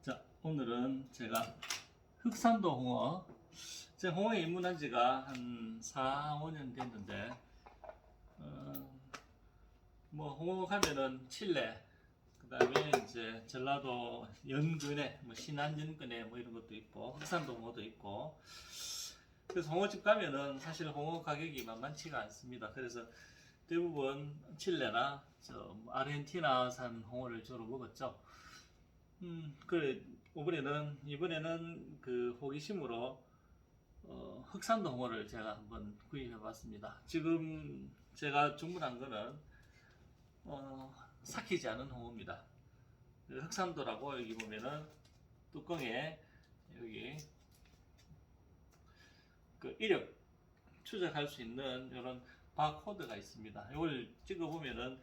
자, 오늘은 제가 흑산도 홍어, 제가 홍어에 입문한 지가 한 4, 5년 됐는데, 뭐 홍어 가면은 칠레, 그 다음에 이제 전라도 연근에, 뭐 신안 연근에 뭐 이런 것도 있고, 흑산도 홍어도 있고, 그래서 홍어집 가면은 사실 홍어 가격이 만만치가 않습니다. 그래서 대부분 칠레나 뭐 아르헨티나산 홍어를 주로 먹었죠. 그래, 이번에는 그 호기심으로 흑산도 홍어를 제가 한번 구입해 봤습니다. 지금 제가 주문한 거는 삭히지 않은 홍어입니다. 그 흑산도라고 여기 보면은 뚜껑에 여기 그 이력 추적할 수 있는 이런 바코드가 있습니다. 이걸 찍어 보면은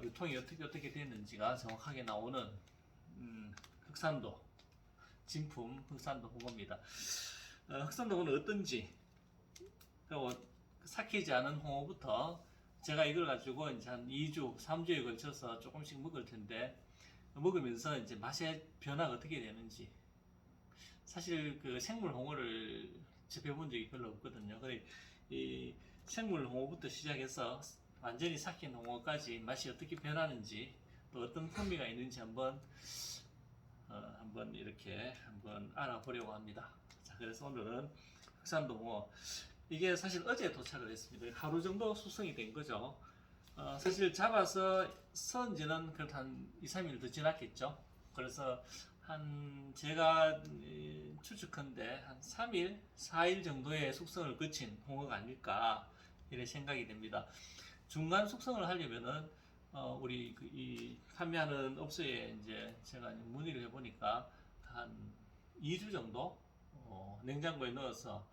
유통이 어떻게 됐는지가 정확하게 나오는 흑산도 진품 흑산도 홍어입니다. 흑산도 홍어는 어떤지, 그리고 삭히지 않은 홍어부터 제가 이걸 가지고 이제 한 2주, 3주에 걸쳐서 조금씩 먹을 텐데, 먹으면서 이제 맛의 변화가 어떻게 되는지. 사실 그 생물 홍어를 접해본 적이 별로 없거든요. 그래, 이 생물 홍어부터 시작해서 완전히 삭힌 홍어까지 맛이 어떻게 변하는지, 또 어떤 풍미가 있는지 한번 이렇게 한번 알아보려고 합니다. 자, 그래서 오늘은 흑산도 홍어, 이게 사실 어제 도착을 했습니다. 하루 정도 숙성이 된 거죠. 사실 잡아서 선 지는 한 2, 3일 더 지났겠죠. 그래서 제가 추측컨대 한 3일, 4일 정도의 숙성을 거친 홍어가 아닐까 이런 생각이 됩니다. 중간 숙성을 하려면은 우리 이 판매하는 업소에 이제 제가 문의를 해보니까 한 2주 정도 냉장고에 넣어서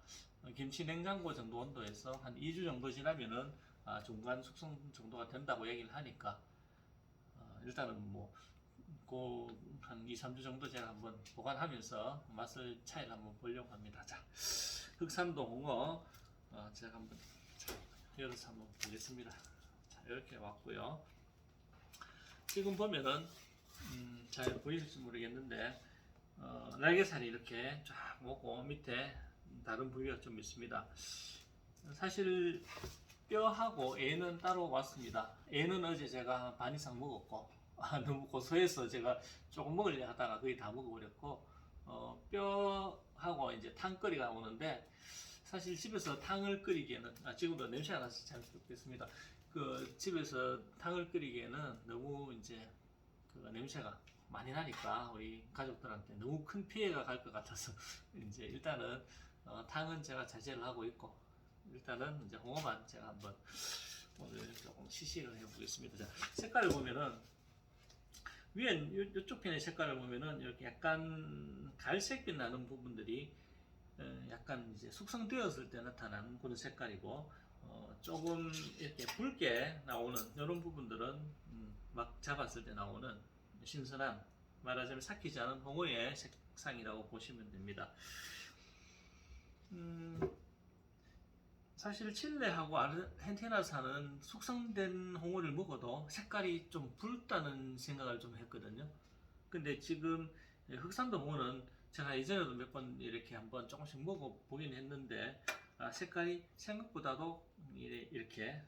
김치 냉장고 정도 온도에서 한 2주 정도 지나면은 중간 숙성 정도가 된다고 얘기를 하니까 일단은 한 2, 3주 정도 제가 한번 보관하면서 맛을 차이를 한번 보려고 합니다. 자, 흑산도 홍어 제가 한번 열어서 한번 보겠습니다. 자, 이렇게 왔고요. 지금 보면은 잘 보이실지 모르겠는데 날개살이 이렇게 쫙 오고 밑에 다른 부위가 좀 있습니다. 사실 뼈하고 애는 따로 왔습니다. 애는 어제 제가 반 이상 먹었고 너무 고소해서 제가 조금 먹으려 하다가 거의 다 먹어버렸고 뼈하고 이제 탕거리가 오는데, 사실 집에서 탕을 끓이기에는 지금도 냄새가 나서 잘 듣겠습니다. 그 집에서 탕을 끓이기에는 너무 이제 그 냄새가 많이 나니까 우리 가족들한테 너무 큰 피해가 갈 것 같아서 이제 일단은 탕은 제가 자제를 하고 있고, 일단은 이제 홍어만 제가 한번 오늘 조금 시식을 해보겠습니다. 자, 색깔을 보면은 위에 이쪽 편의 색깔을 보면은 이렇게 약간 갈색빛 나는 부분들이 약간 이제 숙성되었을 때 나타나는 그런 색깔이고, 조금 이렇게 붉게 나오는 이런 부분들은 막 잡았을 때 나오는 신선한, 말하자면 삭히지 않은 홍어의 색상이라고 보시면 됩니다. 사실 칠레하고 아르헨티나산은 숙성된 홍어를 먹어도 색깔이 좀 붉다는 생각을 좀 했거든요. 근데 지금 흑산도 홍어는 제가 예전에도 몇 번 이렇게 한번 조금씩 먹어보긴 했는데 색깔이 생각보다도 이렇게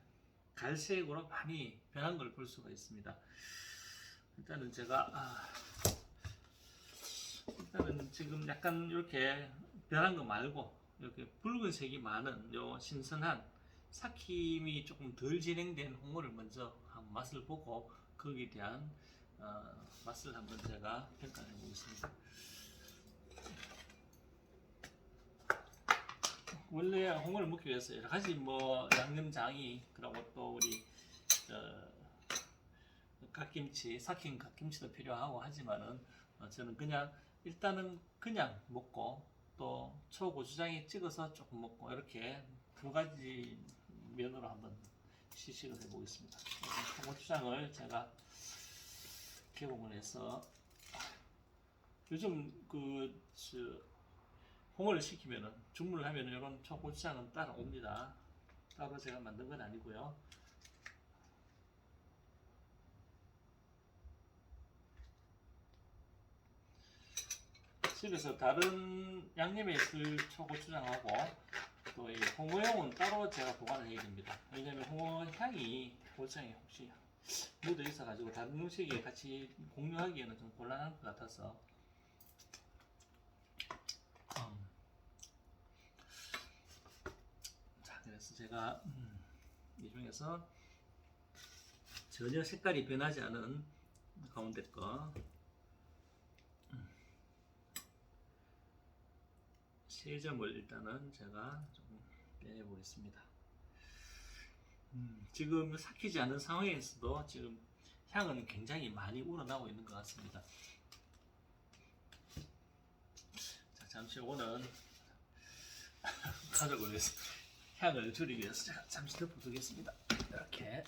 갈색으로 많이 변한 걸 볼 수가 있습니다. 일단은 일단은 지금 약간 이렇게 변한 거 말고 이렇게 붉은색이 많은 요 신선한 삭힘이 조금 덜 진행된 홍어를 먼저 한번 맛을 보고 거기에 대한 맛을 한번 제가 평가해 보겠습니다. 원래 홍어를 먹기 위해서 여러 가지 양념장이, 그리고 또 우리 갓김치, 삭힌 갓김치도 필요하고 하지만은 저는 그냥 일단은 그냥 먹고 또 초고추장에 찍어서 조금 먹고 이렇게 두 가지 면으로 한번 시식을 해보겠습니다. 초고추장을 제가 개봉을 해서, 요즘 홍어를 시키면은 주문을 하면은 이런 초고추장은 따로 옵니다. 따로 제가 만든 건 아니고요. 집에서 다른 양념에 쓸 초고추장하고 또 이 홍어용은 따로 제가 보관을 해야 됩니다. 왜냐면 홍어 향이 고추장에 혹시 묻어 있어가지고 다른 음식에 같이 공유하기에는 좀 곤란할 것 같아서. 자, 그래서 제가 이 중에서 전혀 색깔이 변하지 않은 가운데 거 세 점을 일단은 제가 좀 빼내 보겠습니다. 지금 삭히지 않은 상황에서도 지금 향은 굉장히 많이 우러나고 있는 것 같습니다. 자, 잠시 요거는 가족을 위해서 향을 줄이기 위해서 제가 잠시 덮어두겠습니다. 이렇게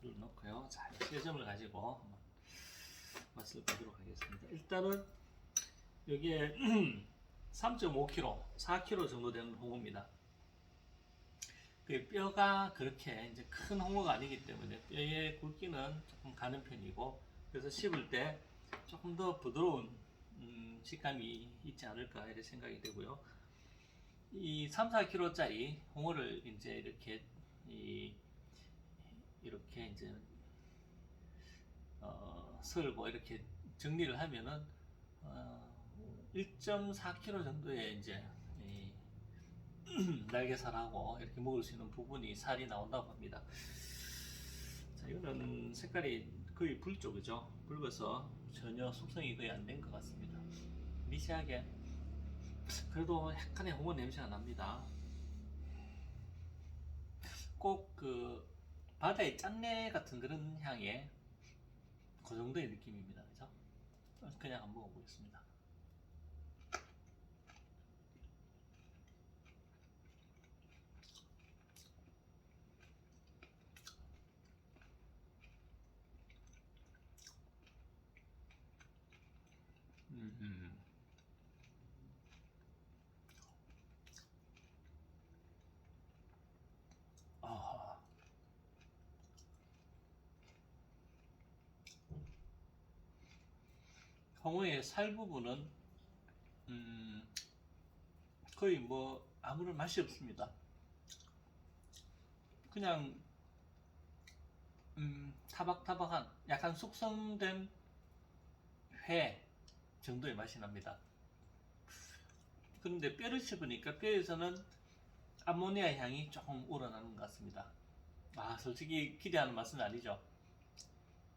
물 넣고요. 자, 세 점을 가지고 맛을 보도록 하겠습니다. 일단은 여기에 3.5kg, 4kg 정도 되는 홍어입니다. 그 뼈가 그렇게 이제 큰 홍어가 아니기 때문에 뼈의 굵기는 조금 가는 편이고, 그래서 씹을 때 조금 더 부드러운 식감이 있지 않을까 이렇게 생각이 되고요. 이 3, 4kg짜리 홍어를 이제 이렇게 이제 썰고 이렇게 정리를 하면은 1.4kg 정도의 이제 날개살하고 이렇게 먹을 수 있는 부분이 살이 나온다고 합니다. 자, 이거는 색깔이 거의 붉죠, 그죠? 붉어서 전혀 숙성이 거의 안 된 것 같습니다. 미세하게 그래도 약간의 홍어 냄새가 납니다. 꼭 그 바다의 짠내 같은 그런 향에 그 정도의 느낌입니다, 그죠? 그냥 한번 먹어보겠습니다. 아, 홍어의 살 부분은 거의 뭐 아무런 맛이 없습니다. 그냥 타박타박한 약간 숙성된 회 정도의 맛이 납니다. 그런데 뼈를 씹으니까 뼈에서는 암모니아 향이 조금 우러나는 것 같습니다. 아, 솔직히 기대하는 맛은 아니죠.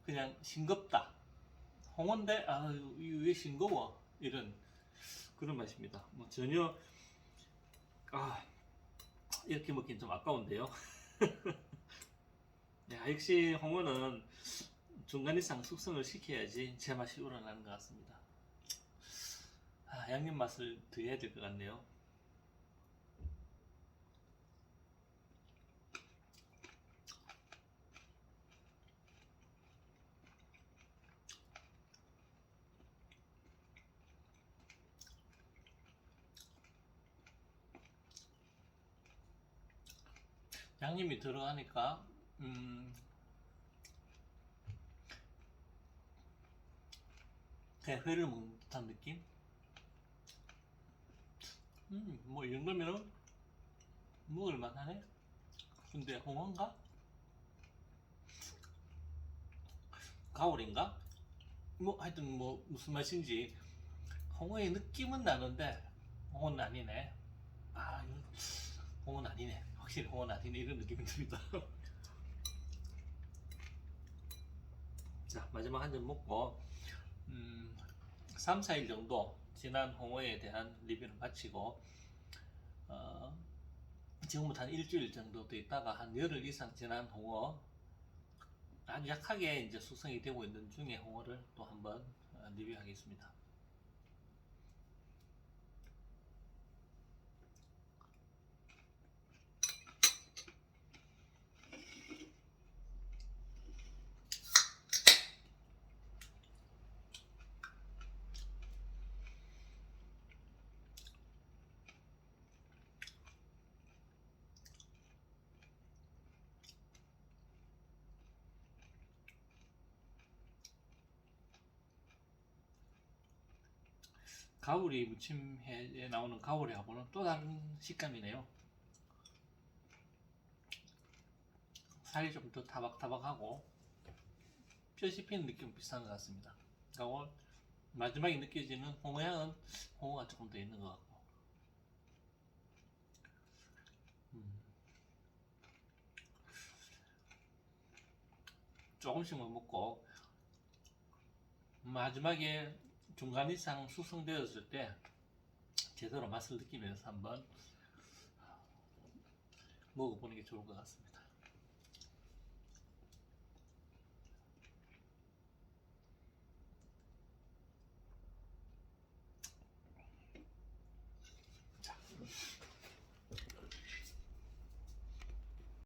그냥 싱겁다. 홍어인데 아, 왜 싱거워? 이런 그런 맛입니다. 뭐 전혀 이렇게 먹긴 좀 아까운데요. 야, 역시 홍어는 중간 이상 숙성을 시켜야지 제맛이 우러나는 것 같습니다. 양념 맛을 더 해야 될 것 같네요. 양념이 들어가니까 그냥 회를 먹는 듯한 느낌? 뭐 이 정도면은 먹을만 하네? 근데 홍어인가? 가오리인가? 뭐 하여튼 뭐 무슨 맛인지 홍어의 느낌은 나는데 홍어는 아니네. 아, 이거 홍어는 아니네. 확실히 홍어는 아니네. 이런 느낌이 듭니다. 자, 마지막 한 점 먹고 3, 4일 정도 지난 홍어에 대한 리뷰를 마치고 지금부터 한 일주일 정도 더 있다가 한 열흘 이상 지난 홍어, 아주 약하게 이제 숙성이 되고 있는 중에 홍어를 또 한번 리뷰하겠습니다. 가오리 무침회에 나오는 가오리하고는 또 다른 식감이네요. 살이 좀 더 타박타박하고 뼈 씹히는 느낌 비슷한 것 같습니다. 그리고 마지막에 느껴지는 홍어향은 홍어가 조금 더 있는 것 같고 조금씩만 먹고 마지막에 중간 이상 숙성되었을 때 제대로 맛을 느끼면서 한번 먹어보는 게 좋을 것 같습니다.